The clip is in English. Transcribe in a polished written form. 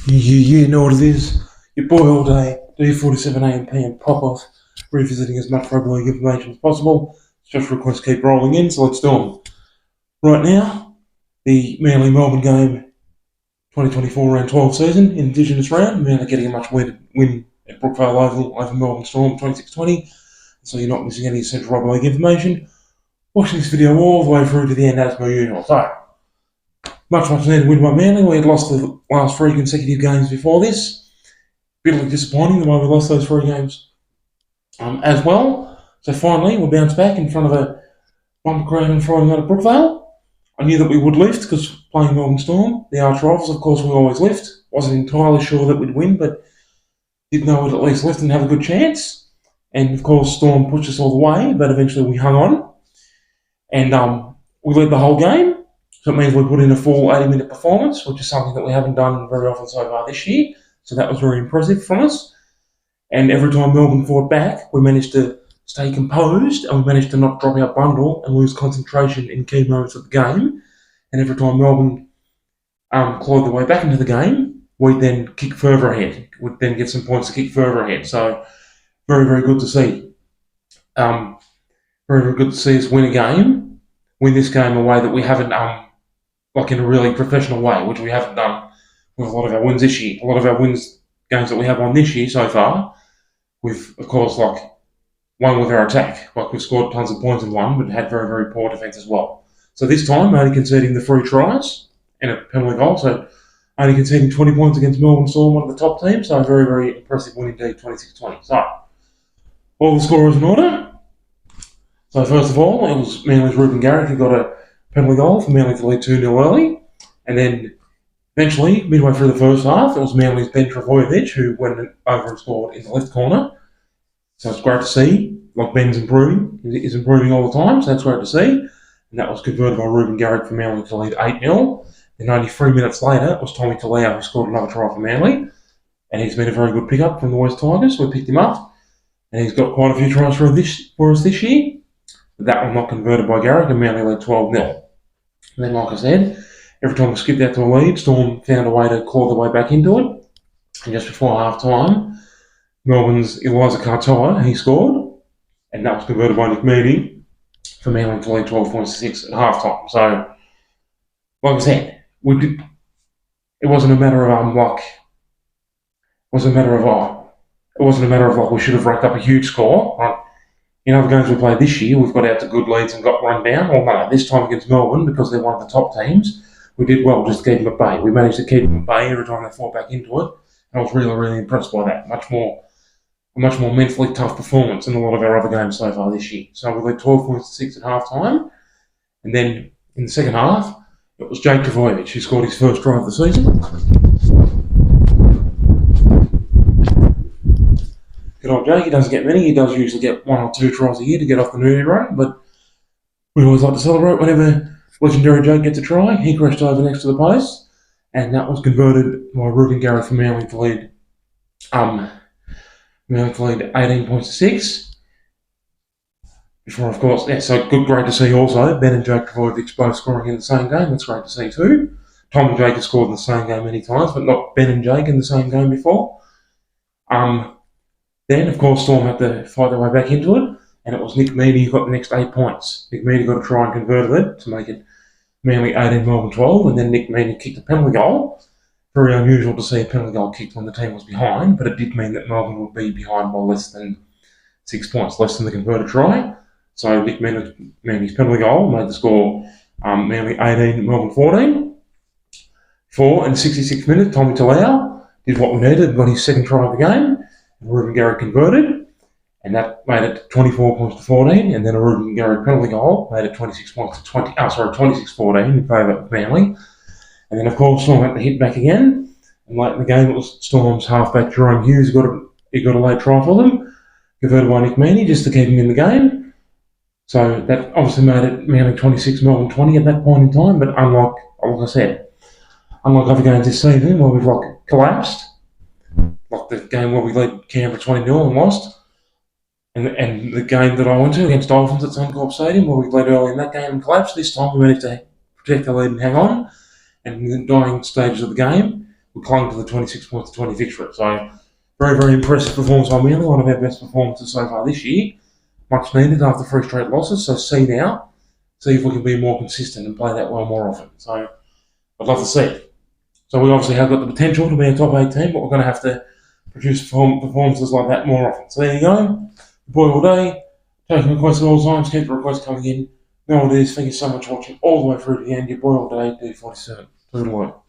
You know what it is. Your boy all day, D47 AM pop off, revisiting as much rugby league information as possible. Special requests keep rolling in, so let's do them. Right now, the Manly Melbourne game 2024 round 12 season, Indigenous Round. Manly getting a much win at Brookvale Oval over Melbourne Storm 26-20, so you're not missing any essential rugby league information. Watching this video all the way through to the end as per usual. So, much needed win by Manly. We had lost the last 3 consecutive games before this. Bitterly disappointing the way we lost those 3 games as well. So finally, we bounced back in front of a bumper crowd on Friday night at Brookvale. I knew that we would lift because playing Melbourne Storm, the arch rivals, of course, we always lift. Wasn't entirely sure that we'd win, but did know we'd at least lift and have a good chance. And of course, Storm pushed us all the way, but eventually we hung on. And we led the whole game. So it means we put in a full 80-minute performance, which is something that we haven't done very often so far this year. So that was very impressive from us. And every time Melbourne fought back, we managed to stay composed and we managed to not drop our bundle and lose concentration in key moments of the game. And every time Melbourne clawed their way back into the game, we'd then kick further ahead. We'd then get some points to kick further ahead. So very, very good to see. Very, very good to see us win this game a way that we haven't, in a really professional way, which we haven't done with a lot of our wins this year. A lot of our games that we have won this year so far, we've, of course, won with our attack. We've scored tons of points and won, but had very, very poor defence as well. So this time, only conceding the 3 tries and a penalty goal. So only conceding 20 points against Melbourne Storm, one of the top teams. So a very, very impressive win indeed, 26-20. So all the scorers in order. So first of all, it was Manly's Reuben Garrick who got a penalty goal for Manly to lead 2-0 early. And then eventually, midway through the first half, it was Manly's Ben Trbojevic who went over and scored in the left corner. So it's great to see. Ben's improving. He's improving all the time, so that's great to see. And that was converted by Reuben Garrick for Manly to lead 8-0. Then only 3 minutes later, it was Tommy Talau who scored another try for Manly. And he's been a very good pickup from the West Tigers. We picked him up. And he's got quite a few tries for us this year. That one not converted by Garrick, and Manly led 12-0. And then, like I said, every time we skipped out to a lead, Storm found a way to claw their way back into it. And just before half-time, Melbourne's Elisea Katoa, he scored, and that was converted by Meaney for Manly to lead 12.6 at half-time. So, like I said, it wasn't a matter of we should have racked up a huge score. Right? In other games we played this year, we've got out to good leads and got run down. Well, no, this time against Melbourne, because they're one of the top teams, we did well just to keep them at bay. We managed to keep them at bay every time they fought back into it, and I was really, really impressed by that. A much more mentally tough performance than a lot of our other games so far this year. So we led 12.6 at half-time, and then in the second half, it was Jake Trbojevic who scored his first try of the season. Good old Jake, he doesn't get many. He does usually get 1 or 2 tries a year to get off the New Year run, but we always like to celebrate whenever legendary Jake gets a try. He crashed over next to the post, and that was converted by Reuben Garrick for Manly to lead 18 points to 6. Before, of course, so great to see also Ben and Jake Trbojevic both scoring in the same game. That's great to see too. Tom and Jake have scored in the same game many times, but not Ben and Jake in the same game before. Then, of course, Storm had to fight their way back into it, and it was Nick Meaney who got the next 8 points. Nick Meaney got a try and converted it to make it Manly 18, Melbourne 12, and then Nick Meaney kicked a penalty goal. Very unusual to see a penalty goal kicked when the team was behind, but it did mean that Melbourne would be behind by less than 6 points, less than the converted try. So Nick Meaney's penalty goal made the score Manly 18, Melbourne 14. 4 and 66 minutes, Tommy Talau did what we needed, got his second try of the game. Reuben Garrick converted, and that made it 24 points to 14, and then a Reuben Garrick penalty goal made it 26 points to 26-14 in favour of Manly. And then, of course, Storm had to hit back again, and late in the game it was Storm's halfback Jarome Hughes who got a late try for them, converted by Nick Meaney just to keep him in the game. So that obviously made it Manly 26, Melbourne 20 at that point in time, but unlike other games this season where we've collapsed, like the game where we led Canberra 20-0 and lost, and the game that I went to against Dolphins at Suncorp Stadium where we led early in that game and collapsed. This time we managed to protect the lead and hang on, and in the dying stages of the game, we clung to the 26 points to 20 victory. So, very, very impressive performance by Manly. One of our best performances so far this year. Much needed after 3 straight losses. So, see if we can be more consistent and play that well more often. So, I'd love to see it. So, we obviously have got the potential to be a top 8 team, but we're going to have to produce performances like that more often. So, there you go. Boy all day. Taking requests at all times. Keep the requests coming in. Know what it is. Thank you so much for watching all the way through to the end. Your boy all day, D47. Toodaloo.